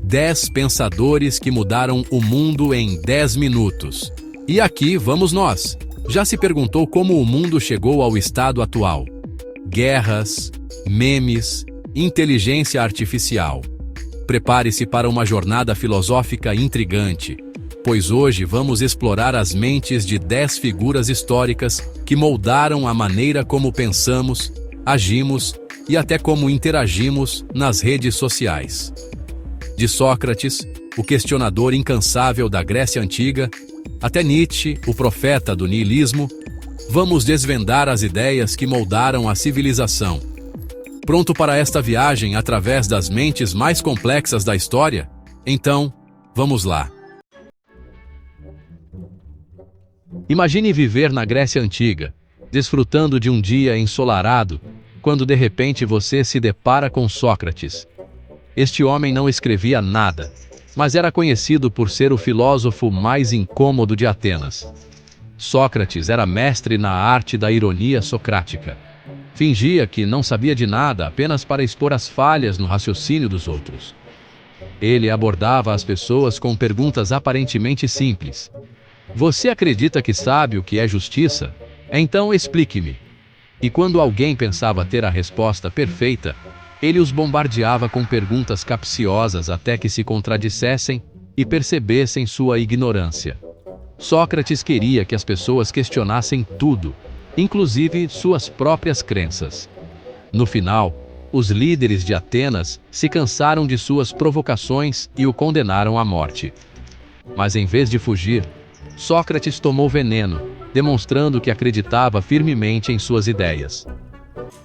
10 pensadores que mudaram o mundo em 10 minutos. E aqui vamos nós. Já se perguntou como o mundo chegou ao estado atual? Guerras, memes, inteligência artificial. Prepare-se para uma jornada filosófica intrigante, pois hoje vamos explorar as mentes de 10 figuras históricas que moldaram a maneira como pensamos, agimos e até como interagimos nas redes sociais. De Sócrates, o questionador incansável da Grécia Antiga, até Nietzsche, o profeta do niilismo, vamos desvendar as ideias que moldaram a civilização. Pronto para esta viagem através das mentes mais complexas da história? Então, vamos lá. Imagine viver na Grécia Antiga, desfrutando de um dia ensolarado, quando de repente você se depara com Sócrates. Este homem não escrevia nada, mas era conhecido por ser o filósofo mais incômodo de Atenas. Sócrates era mestre na arte da ironia socrática. Fingia que não sabia de nada apenas para expor as falhas no raciocínio dos outros. Ele abordava as pessoas com perguntas aparentemente simples. Você acredita que sabe o que é justiça? Então explique-me. E quando alguém pensava ter a resposta perfeita, ele os bombardeava com perguntas capciosas até que se contradissessem e percebessem sua ignorância. Sócrates queria que as pessoas questionassem tudo, inclusive suas próprias crenças. No final, os líderes de Atenas se cansaram de suas provocações e o condenaram à morte. Mas em vez de fugir, Sócrates tomou veneno, demonstrando que acreditava firmemente em suas ideias.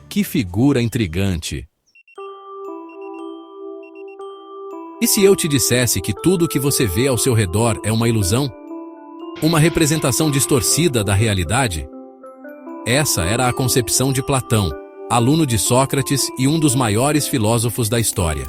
Que figura intrigante! E se eu te dissesse que tudo o que você vê ao seu redor é uma ilusão? Uma representação distorcida da realidade? Essa era a concepção de Platão, aluno de Sócrates e um dos maiores filósofos da história.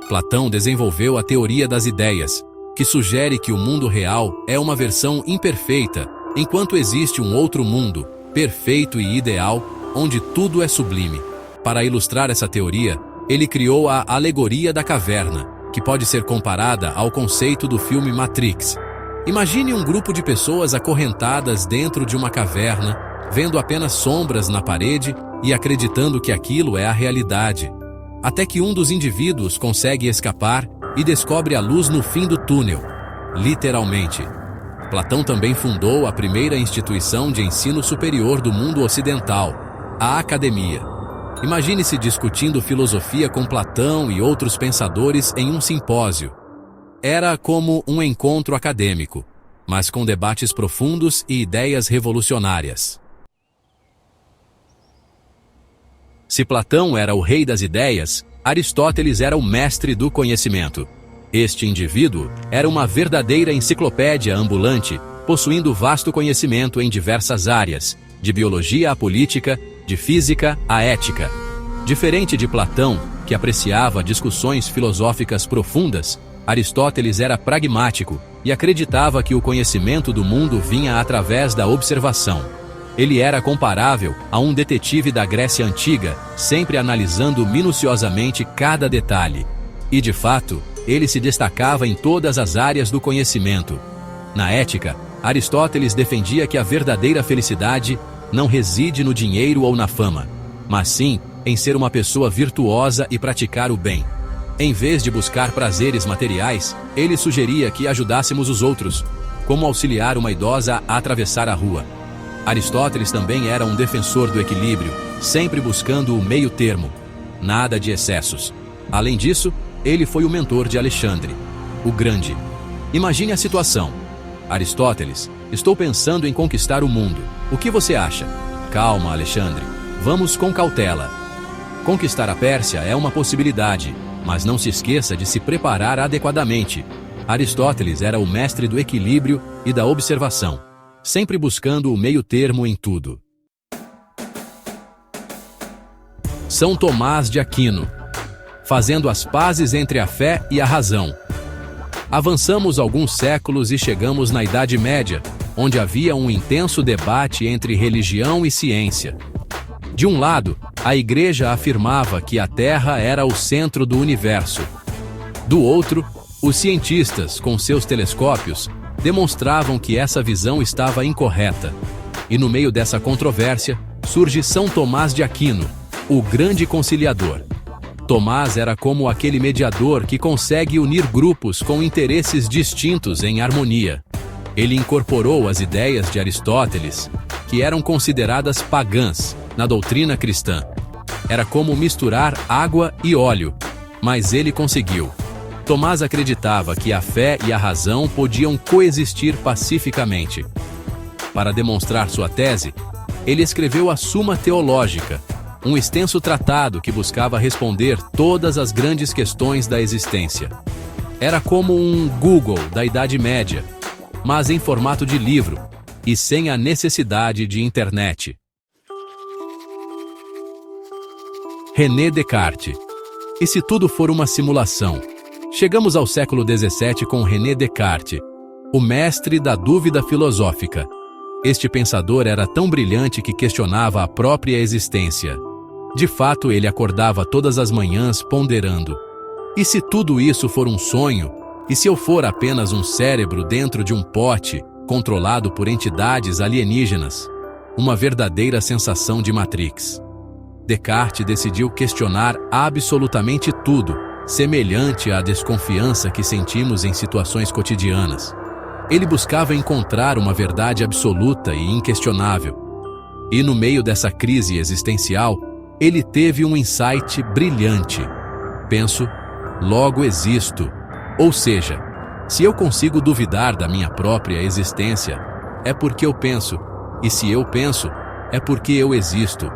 Platão desenvolveu a teoria das ideias, que sugere que o mundo real é uma versão imperfeita, enquanto existe um outro mundo, perfeito e ideal, onde tudo é sublime. Para ilustrar essa teoria, ele criou a alegoria da caverna, que pode ser comparada ao conceito do filme Matrix. Imagine um grupo de pessoas acorrentadas dentro de uma caverna, vendo apenas sombras na parede e acreditando que aquilo é a realidade. Até que um dos indivíduos consegue escapar e descobre a luz no fim do túnel, literalmente. Platão também fundou a primeira instituição de ensino superior do mundo ocidental, a academia. Imagine-se discutindo filosofia com Platão e outros pensadores em um simpósio. Era como um encontro acadêmico, mas com debates profundos e ideias revolucionárias. Se Platão era o rei das ideias, Aristóteles era o mestre do conhecimento. Este indivíduo era uma verdadeira enciclopédia ambulante, possuindo vasto conhecimento em diversas áreas, de biologia à política, de física à ética. Diferente de Platão, que apreciava discussões filosóficas profundas, Aristóteles era pragmático e acreditava que o conhecimento do mundo vinha através da observação. Ele era comparável a um detetive da Grécia Antiga, sempre analisando minuciosamente cada detalhe. E, de fato, ele se destacava em todas as áreas do conhecimento. Na ética, Aristóteles defendia que a verdadeira felicidade não reside no dinheiro ou na fama, mas sim em ser uma pessoa virtuosa e praticar o bem. Em vez de buscar prazeres materiais, ele sugeria que ajudássemos os outros, como auxiliar uma idosa a atravessar a rua. Aristóteles também era um defensor do equilíbrio, sempre buscando o meio termo, nada de excessos. Além disso, ele foi o mentor de Alexandre, o Grande. Imagine a situação. Aristóteles, estou pensando em conquistar o mundo. O que você acha? Calma, Alexandre. Vamos com cautela. Conquistar a Pérsia é uma possibilidade, mas não se esqueça de se preparar adequadamente. Aristóteles era o mestre do equilíbrio e da observação, sempre buscando o meio termo em tudo. São Tomás de Aquino, fazendo as pazes entre a fé e a razão. Avançamos alguns séculos e chegamos na Idade Média, onde havia um intenso debate entre religião e ciência. De um lado, a Igreja afirmava que a Terra era o centro do universo. Do outro, os cientistas, com seus telescópios, demonstravam que essa visão estava incorreta. E no meio dessa controvérsia, surge São Tomás de Aquino, o grande conciliador. Tomás era como aquele mediador que consegue unir grupos com interesses distintos em harmonia. Ele incorporou as ideias de Aristóteles, que eram consideradas pagãs, na doutrina cristã. Era como misturar água e óleo, mas ele conseguiu. Tomás acreditava que a fé e a razão podiam coexistir pacificamente. Para demonstrar sua tese, ele escreveu a Suma Teológica, um extenso tratado que buscava responder todas as grandes questões da existência. Era como um Google da Idade Média, mas em formato de livro e sem a necessidade de internet. René Descartes. E se tudo for uma simulação? Chegamos ao século XVII com René Descartes, o mestre da dúvida filosófica. Este pensador era tão brilhante que questionava a própria existência. De fato, ele acordava todas as manhãs ponderando: e se tudo isso for um sonho? E se eu for apenas um cérebro dentro de um pote, controlado por entidades alienígenas? Uma verdadeira sensação de Matrix. Descartes decidiu questionar absolutamente tudo, semelhante à desconfiança que sentimos em situações cotidianas. Ele buscava encontrar uma verdade absoluta e inquestionável. E no meio dessa crise existencial, ele teve um insight brilhante. Penso, logo existo. Ou seja, se eu consigo duvidar da minha própria existência, é porque eu penso. E se eu penso, é porque eu existo.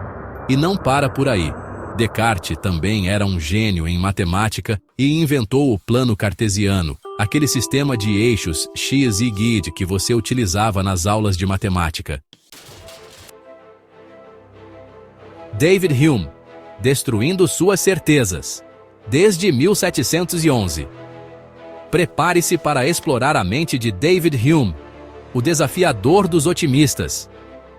E não para por aí. Descartes também era um gênio em matemática e inventou o plano cartesiano, aquele sistema de eixos x e y que você utilizava nas aulas de matemática. David Hume, destruindo suas certezas. Desde 1711. Prepare-se para explorar a mente de David Hume, o desafiador dos otimistas.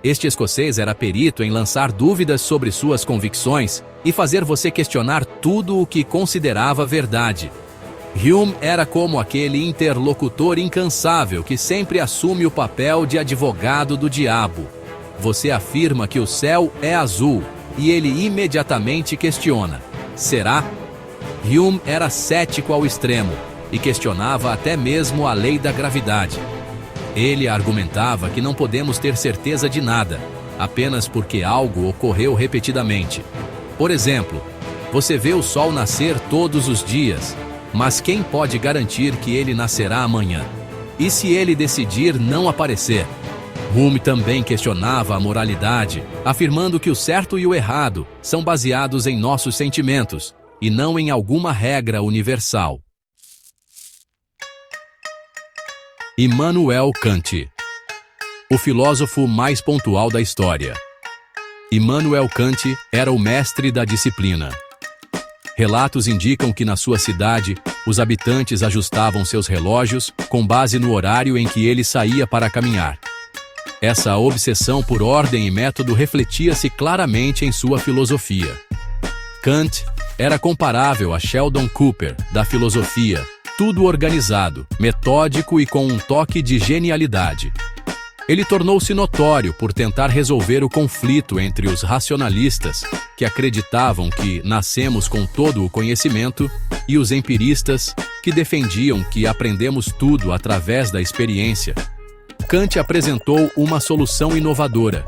Este escocês era perito em lançar dúvidas sobre suas convicções e fazer você questionar tudo o que considerava verdade. Hume era como aquele interlocutor incansável que sempre assume o papel de advogado do diabo. Você afirma que o céu é azul e ele imediatamente questiona: será? Hume era cético ao extremo e questionava até mesmo a lei da gravidade. Ele argumentava que não podemos ter certeza de nada, apenas porque algo ocorreu repetidamente. Por exemplo, você vê o sol nascer todos os dias, mas quem pode garantir que ele nascerá amanhã? E se ele decidir não aparecer? Hume também questionava a moralidade, afirmando que o certo e o errado são baseados em nossos sentimentos, e não em alguma regra universal. Immanuel Kant, o filósofo mais pontual da história. Immanuel Kant era o mestre da disciplina. Relatos indicam que na sua cidade, os habitantes ajustavam seus relógios com base no horário em que ele saía para caminhar. Essa obsessão por ordem e método refletia-se claramente em sua filosofia. Kant era comparável a Sheldon Cooper, da filosofia, tudo organizado, metódico e com um toque de genialidade. Ele tornou-se notório por tentar resolver o conflito entre os racionalistas, que acreditavam que nascemos com todo o conhecimento, e os empiristas, que defendiam que aprendemos tudo através da experiência. Kant apresentou uma solução inovadora.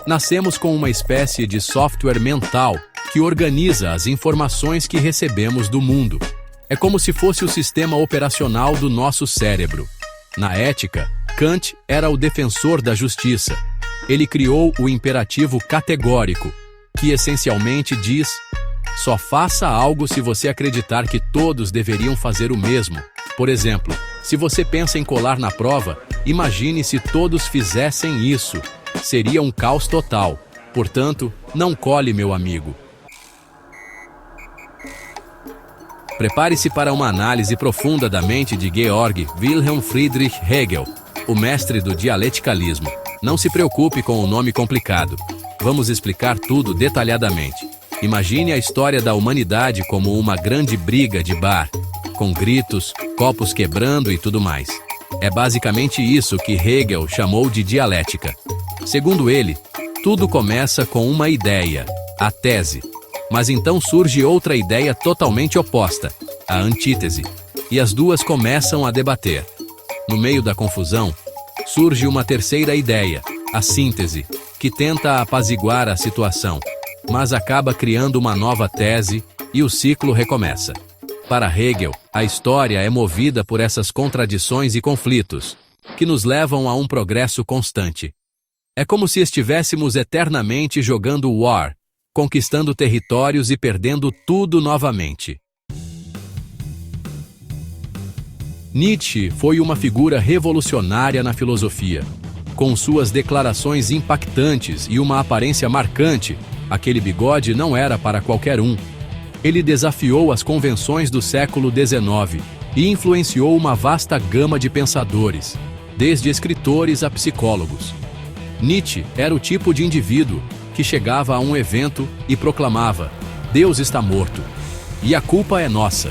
Nascemos com uma espécie de software mental que organiza as informações que recebemos do mundo. É como se fosse o sistema operacional do nosso cérebro. Na ética, Kant era o defensor da justiça. Ele criou o imperativo categórico, que essencialmente diz: só faça algo se você acreditar que todos deveriam fazer o mesmo. Por exemplo, se você pensa em colar na prova, imagine se todos fizessem isso. Seria um caos total. Portanto, não cole, meu amigo. Prepare-se para uma análise profunda da mente de Georg Wilhelm Friedrich Hegel, o mestre do dialeticalismo. Não se preocupe com o nome complicado. Vamos explicar tudo detalhadamente. Imagine a história da humanidade como uma grande briga de bar. com gritos, copos quebrando e tudo mais. É basicamente isso que Hegel chamou de dialética. Segundo ele, tudo começa com uma ideia, a tese. Mas então surge outra ideia totalmente oposta, a antítese. E as duas começam a debater. No meio da confusão, surge uma terceira ideia, a síntese, que tenta apaziguar a situação, mas acaba criando uma nova tese e o ciclo recomeça. Para Hegel, a história é movida por essas contradições e conflitos, que nos levam a um progresso constante. É como se estivéssemos eternamente jogando War, conquistando territórios e perdendo tudo novamente. Nietzsche foi uma figura revolucionária na filosofia. Com suas declarações impactantes e uma aparência marcante, aquele bigode não era para qualquer um. Ele desafiou as convenções do século XIX e influenciou uma vasta gama de pensadores, desde escritores a psicólogos. Nietzsche era o tipo de indivíduo que chegava a um evento e proclamava: "Deus está morto, e a culpa é nossa."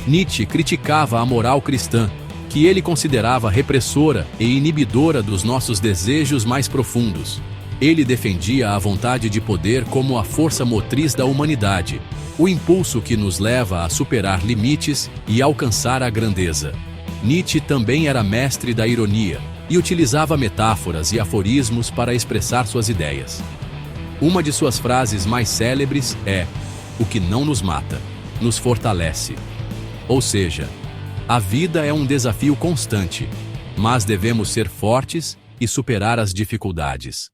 Nietzsche criticava a moral cristã, que ele considerava repressora e inibidora dos nossos desejos mais profundos. Ele defendia a vontade de poder como a força motriz da humanidade, o impulso que nos leva a superar limites e alcançar a grandeza. Nietzsche também era mestre da ironia e utilizava metáforas e aforismos para expressar suas ideias. Uma de suas frases mais célebres é: "O que não nos mata, nos fortalece." Ou seja, a vida é um desafio constante, mas devemos ser fortes e superar as dificuldades.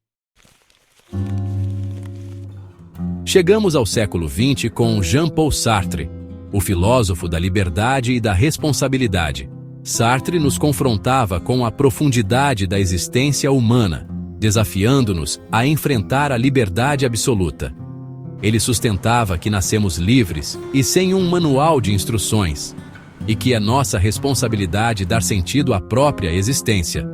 Chegamos ao século XX com Jean-Paul Sartre, o filósofo da liberdade e da responsabilidade. Sartre nos confrontava com a profundidade da existência humana, desafiando-nos a enfrentar a liberdade absoluta. Ele sustentava que nascemos livres e sem um manual de instruções, e que é nossa responsabilidade dar sentido à própria existência.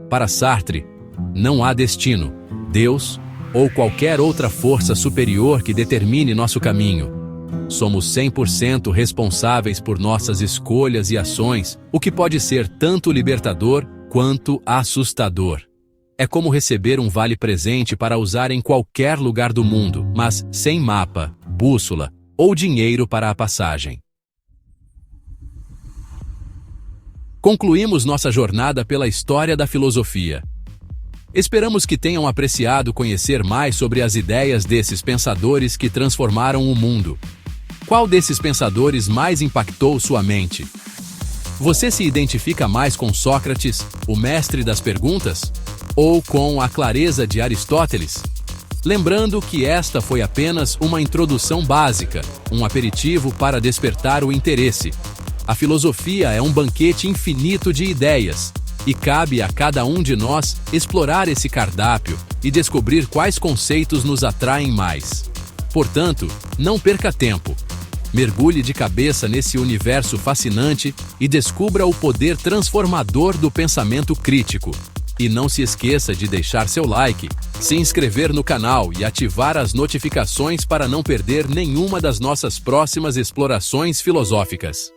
Para Sartre, não há destino, Deus ou qualquer outra força superior que determine nosso caminho. Somos 100% responsáveis por nossas escolhas e ações, o que pode ser tanto libertador quanto assustador. É como receber um vale-presente para usar em qualquer lugar do mundo, mas sem mapa, bússola ou dinheiro para a passagem. Concluímos nossa jornada pela história da filosofia. Esperamos que tenham apreciado conhecer mais sobre as ideias desses pensadores que transformaram o mundo. Qual desses pensadores mais impactou sua mente? Você se identifica mais com Sócrates, o mestre das perguntas? Ou com a clareza de Aristóteles? Lembrando que esta foi apenas uma introdução básica, um aperitivo para despertar o interesse. A filosofia é um banquete infinito de ideias, e cabe a cada um de nós explorar esse cardápio e descobrir quais conceitos nos atraem mais. Portanto, não perca tempo. Mergulhe de cabeça nesse universo fascinante e descubra o poder transformador do pensamento crítico. E não se esqueça de deixar seu like, se inscrever no canal e ativar as notificações para não perder nenhuma das nossas próximas explorações filosóficas.